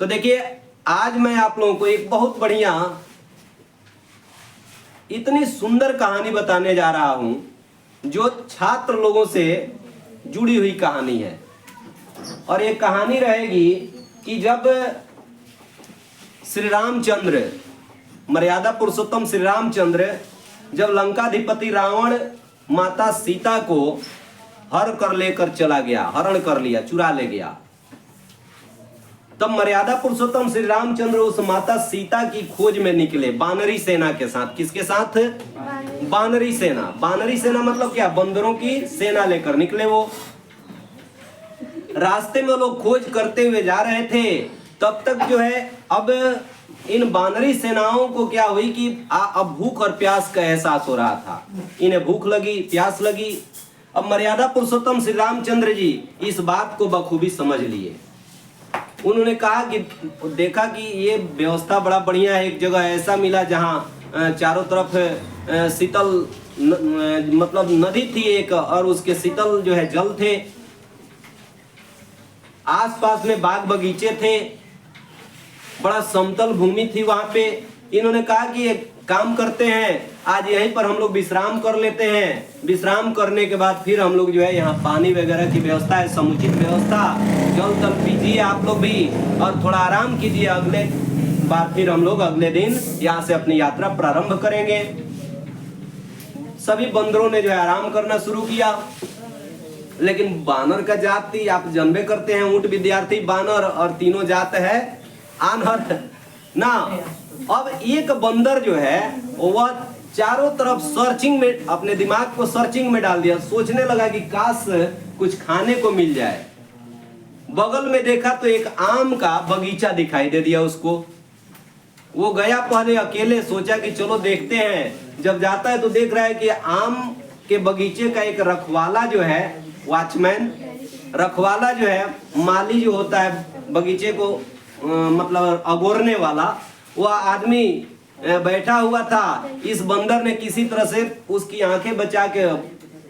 तो देखिए आज मैं आप लोगों को एक बहुत बढ़िया इतनी सुंदर कहानी बताने जा रहा हूं जो छात्र लोगों से जुड़ी हुई कहानी है। और ये कहानी रहेगी कि जब श्री रामचंद्र, मर्यादा पुरुषोत्तम श्री रामचंद्र जब लंकाधिपति रावण माता सीता को हर कर लेकर चला गया, हरण कर लिया, चुरा ले गया, तब मर्यादा पुरुषोत्तम श्री रामचंद्र उस माता सीता की खोज में निकले बानरी सेना के साथ। किसके साथ? बानरी सेना। बानरी सेना मतलब क्या? बंदरों की सेना लेकर निकले वो। रास्ते में लोग खोज करते हुए जा रहे थे, तब तक जो है अब इन बानरी सेनाओं को क्या हुई कि अब भूख और प्यास का एहसास हो रहा था। इन्हें भूख लगी, प्यास लगी। अब मर्यादा पुरुषोत्तम श्री रामचंद्र जी इस बात को बखूबी समझ लिए। उन्होंने कहा कि देखा कि ये व्यवस्था बड़ा बढ़िया है, एक जगह ऐसा मिला जहां चारों तरफ शीतल मतलब नदी थी एक, और उसके शीतल जो है जल थे, आसपास में बाग बगीचे थे, बड़ा समतल भूमि थी वहां पे। इन्होंने कहा कि एक काम करते हैं, आज यहीं पर हम लोग विश्राम कर लेते हैं। विश्राम करने के बाद फिर हम लोग जो है यहाँ पानी वगैरह की व्यवस्था है, समुचित व्यवस्था, जल तल पीजिए आप लोग भी और थोड़ा आराम कीजिए। अगले बार फिर हम लोग अगले दिन यहाँ से अपनी यात्रा प्रारंभ करेंगे। सभी बंदरों ने जो है आराम करना शुरू किया, लेकिन बानर का जात थी, आप जानबे करते हैं, ऊंट विद्यार्थी बानर और तीनों जात है आनर ना। अब एक बंदर जो है वह चारों तरफ सर्चिंग में, अपने दिमाग को सर्चिंग में डाल दिया, सोचने लगा कि काश कुछ खाने को मिल जाए। बगल में देखा तो एक आम का बगीचा दिखाई दे दिया उसको। वो गया पहले अकेले, सोचा कि चलो देखते हैं। जब जाता है तो देख रहा है कि आम के बगीचे का एक रखवाला जो है, वॉचमैन, रखवाला जो है, माली जो होता है बगीचे को मतलब अगोरने वाला, वह आदमी बैठा हुआ था। इस बंदर ने किसी तरह से उसकी आंखें बचा के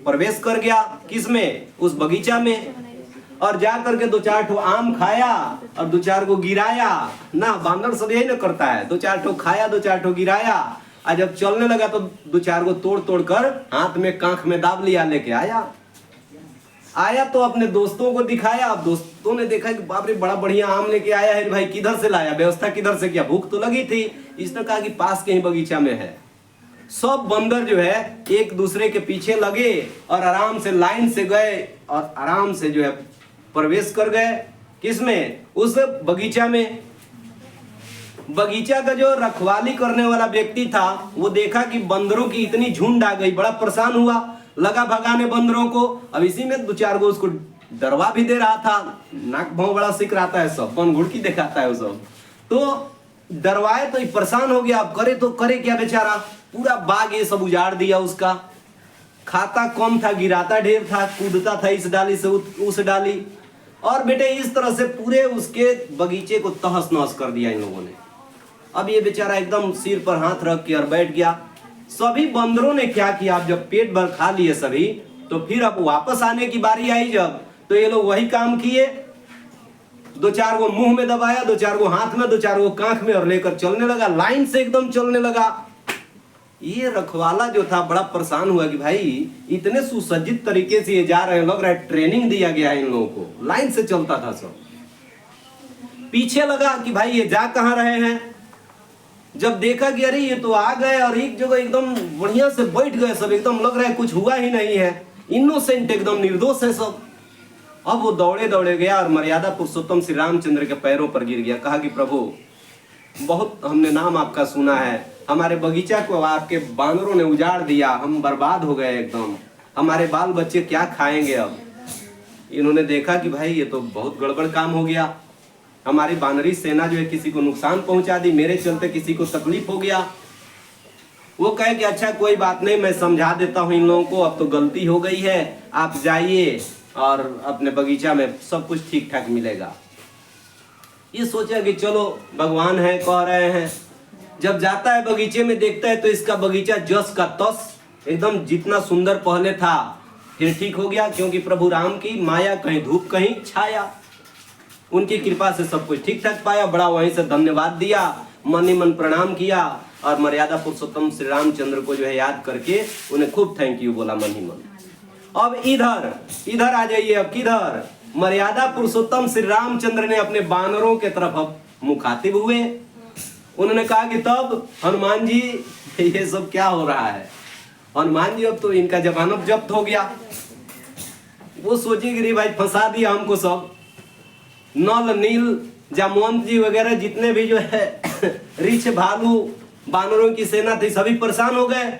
प्रवेश कर गया, किसमें? उस बगीचा में, और जा करके दो चार ठो आम खाया और दो चार को गिराया ना। बांदर सब यही ना करता है, दो चार ठो खाया, दो चार ठो गिराया, और जब चलने लगा तो दो चार को तोड़ तोड़ कर हाथ में कांख में दाब लिया, लेके आया तो अपने दोस्तों को दिखाया। अब दोस्तों ने देखा कि बाप रे बड़ा बढ़िया आम लेके आया है भाई, किधर से लाया, व्यवस्था किधर से किया? भूख तो लगी थी। इसने कहा कि पास के ही बगीचा में है। सब बंदर जो है एक दूसरे के पीछे लगे और आराम से लाइन से गए और आराम से जो है प्रवेश कर गए। किसमें? उस बगीचा में। बगीचा का जो रखवाली करने वाला व्यक्ति था वो देखा कि बंदरों की इतनी झुंड आ गई, बड़ा परेशान हुआ, लगा भगाने बंदरों को। अब इसी में दो चार गो उसको डरवा भी दे रहा था, नाक भाव बड़ा सिक रहा है, सब पन घुड़की दिखाता है वो सब, तो डरवाए तो परेशान हो गया। अब करे तो करे क्या बेचारा, पूरा बाग ये सब उजाड़ दिया उसका। खाता कम था, गिराता ढेर था, कूदता था इस डाली से उस डाली, और बेटे इस तरह से पूरे उसके बगीचे को तहस नहस कर दिया इन लोगों ने। अब ये बेचारा एकदम सिर पर हाथ रख के और बैठ गया। सभी बंदरों ने क्या किया, जब पेट भर खा लिए सभी, तो फिर अब वापस आने की बारी आई जब, तो ये लोग वही काम किए। दो चार को मुंह में दबाया, दो चार को हाथ में, दो चार को कांख में, और लेकर चलने लगा, लाइन से एकदम चलने लगा। ये रखवाला जो था बड़ा परेशान हुआ कि भाई इतने सुसज्जित तरीके से ये जा रहे हैं, लग रहा है ट्रेनिंग दिया गया है इन लोगों को, लाइन से चलता था सब। पीछे लगा कि भाई ये जा कहां रहे हैं। जब देखा कि अरे ये तो आ गए और एक जगह एकदम बढ़िया से बैठ गए सब, एकदम लग रहा है कुछ हुआ ही नहीं है, इनोसेंट, एकदम निर्दोष है सब। अब वो दौड़े दौड़े गया और मर्यादा पुरुषोत्तम श्री रामचंद्र के पैरों पर गिर गया। कहा कि प्रभु बहुत हमने नाम आपका सुना है, हमारे बगीचा को आपके बानरों ने उजाड़ दिया, हम बर्बाद हो गए एकदम, हमारे बाल बच्चे क्या खाएंगे अब। इन्होंने देखा कि भाई ये तो बहुत गड़बड़ काम हो गया, हमारी बानरी सेना जो है किसी को नुकसान पहुंचा दी, मेरे चलते किसी को तकलीफ हो गया। वो कहे कि अच्छा कोई बात नहीं, मैं समझा देता हूं इन लोगों को, अब तो गलती हो गई है, आप जाइए और अपने बगीचा में सब कुछ ठीक ठाक मिलेगा। ये सोचा कि चलो भगवान है, कह रहे हैं। जब जाता है बगीचे में, देखता है तो इसका बगीचा जस का तस, एकदम जितना सुंदर पहले था फिर ठीक हो गया, क्योंकि प्रभु राम की माया, कहीं धूप कहीं छाया। उनकी कृपा से सब कुछ ठीक ठाक पाया। बड़ा वहीं से धन्यवाद दिया, मन ही मन प्रणाम किया और मर्यादा पुरुषोत्तम श्री रामचंद्र को जो है याद करके उन्हें खूब थैंक यू बोला मन ही मन। अब इधर इधर आ जाइए। अब किधर? मर्यादा पुरुषोत्तम श्री रामचंद्र ने अपने बानरों के तरफ अब मुखातिब हुए। उन्होंने कहा कि तब हनुमान जी ये सब क्या हो रहा है? हनुमान जी अब तो इनका जमानत जब्त हो गया। वो सोचेंगे रे भाई फंसा दिया हमको सब। नल नील जामवंत जी वगैरह जितने भी जो है रीछ भालू बानरों की सेना थी सभी परेशान हो गए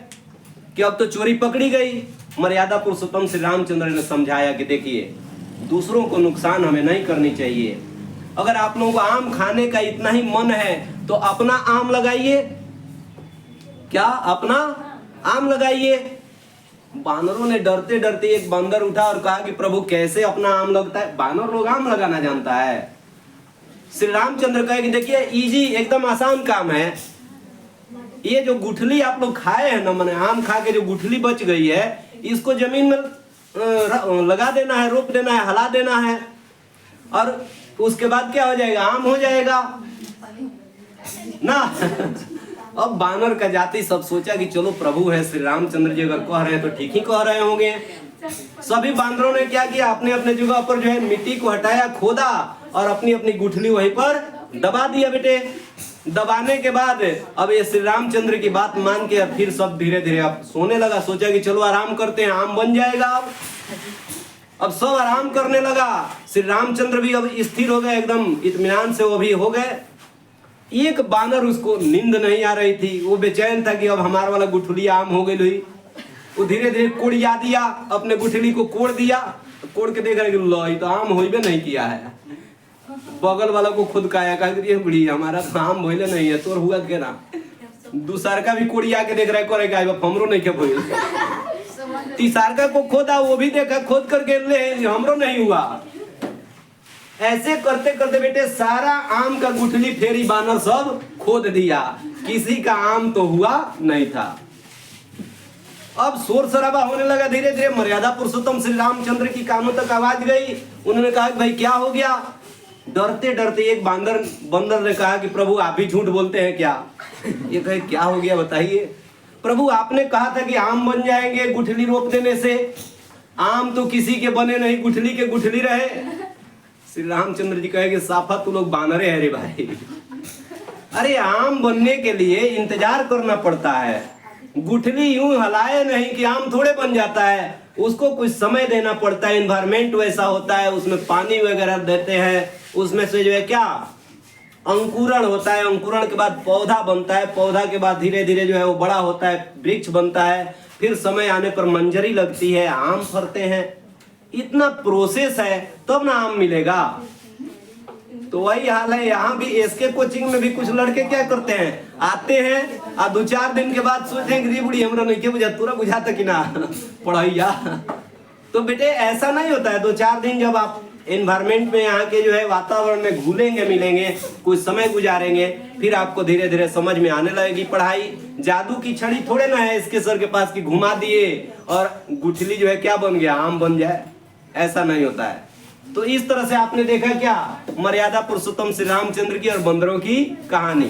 कि अब तो चोरी पकड़ी गई। मर्यादा पुरुषोत्तम श्री रामचंद्र ने समझाया कि देखिए दूसरों को नुकसान हमें नहीं करनी चाहिए। अगर आप लोगों को आम खाने का इतना ही मन है तो अपना आम लगाइए। क्या? अपना आम लगाइए। बानरों ने डरते डरते एक बंदर उठा और कहा कि प्रभु कैसे अपना आम लगता है? बानर लोग आम लगाना जानता है। श्री रामचंद्र कहे कि देखिए इजी एकदम आसान काम है। ये जो गुठली आप लोग खाए हैं ना, मैंने आम खा के जो गुठली बच गई है इसको जमीन में लगा देना है, रोप देना है, हला देना है और उसके बाद क्या हो जाएगा? आम हो जाएगा ना। अब बानर का जाति सब सोचा कि चलो प्रभु है श्री रामचंद्र जी अगर कह रहे हैं तो ठीक ही कह रहे होंगे। सभी बानरों ने क्या किया? अपने अपने जगह पर जो है मिट्टी को हटाया, खोदा और अपनी अपनी गुठली वहीं पर दबा दिया। बेटे दबाने के बाद अब ये श्री रामचंद्र की बात मान के फिर सब धीरे धीरे अब सोने लगा। सोचा कि चलो आराम करते हैं, आम बन जाएगा। अब सब आराम करने लगा। श्री रामचंद्र भी अब स्थिर हो गए, एकदम इत्मीनान से वो भी हो गए। एक बानर उसको नींद नहीं आ रही थी, वो बेचैन था कि अब हमारा वाला गुठली आम हो गई। वो धीरे धीरे कोड़िया दिया, अपने गुठली को कोड़ दिया। कोड़ के देख रहे कि लो ये तो आम होइबे नहीं किया है। बगल वाला को खुद कहा कि बुढ़ी हमारा तो आम होइले नहीं है, तोर हुआ के ना। दूसर का भी कोड़िया के देख रहा है, करे हमरो नहीं के। तीसरा को खोदा, वो भी देखा खोद करके ले हमरो नहीं हुआ। ऐसे करते करते बेटे सारा आम का गुठली फेरी बानर सब खोद दिया, किसी का आम तो हुआ नहीं था। अब शोर शराबा होने लगा धीरे धीरे। मर्यादा पुरुषोत्तम श्री रामचंद्र की कानों तक आवाज गई। उन्होंने कहा कि भाई क्या हो गया? डरते डरते एक बंदर ने कहा कि प्रभु आप ही झूठ बोलते हैं क्या? ये कहे क्या हो गया बताइए। प्रभु आपने कहा था कि आम बन जाएंगे गुठली रोप देने से। आम तो किसी के बने नहीं, गुठली के गुठली रहे। श्री रामचंद्र जी कहे कि साफा तू लोग बानरे है रे भाई। अरे आम बनने के लिए इंतजार करना पड़ता है, गुठली यूं हलाए नहीं कि आम थोड़े बन जाता है। उसको कुछ समय देना पड़ता है, एनवायरमेंट वैसा होता है, उसमें पानी वगैरह देते हैं, उसमें से जो है क्या अंकुरण होता है, अंकुरण के बाद पौधा बनता है, पौधा के बाद धीरे धीरे जो है वो बड़ा होता है, वृक्ष बनता है, फिर समय आने पर मंजरी लगती है, आम फरते हैं। इतना प्रोसेस है तब ना आम मिलेगा। तो वही हाल है यहाँ भी। एसके कोचिंग में भी कुछ लड़के क्या करते हैं, आते हैं और 2-4 दिन के बाद सोचते हैं कि बुढ़ी हमरा नहीं के बुझा, पूरा बुझाता कि ना पढ़ाइया। तो बेटे ऐसा नहीं होता है। 2-4 दिन जब आप एनवायरमेंट में यहाँ के जो है वातावरण में घुलेंगे मिलेंगे, कुछ समय गुजारेंगे, फिर आपको धीरे धीरे समझ में आने लगेगी। पढ़ाई जादू की छड़ी थोड़े ना है इसके सर के पास की घुमा दिए और गुठली जो है क्या बन गया, आम बन जाए। ऐसा नहीं होता है। तो इस तरह से आपने देखा क्या, मर्यादा पुरुषोत्तम श्री रामचंद्र की और बंदरों की कहानी।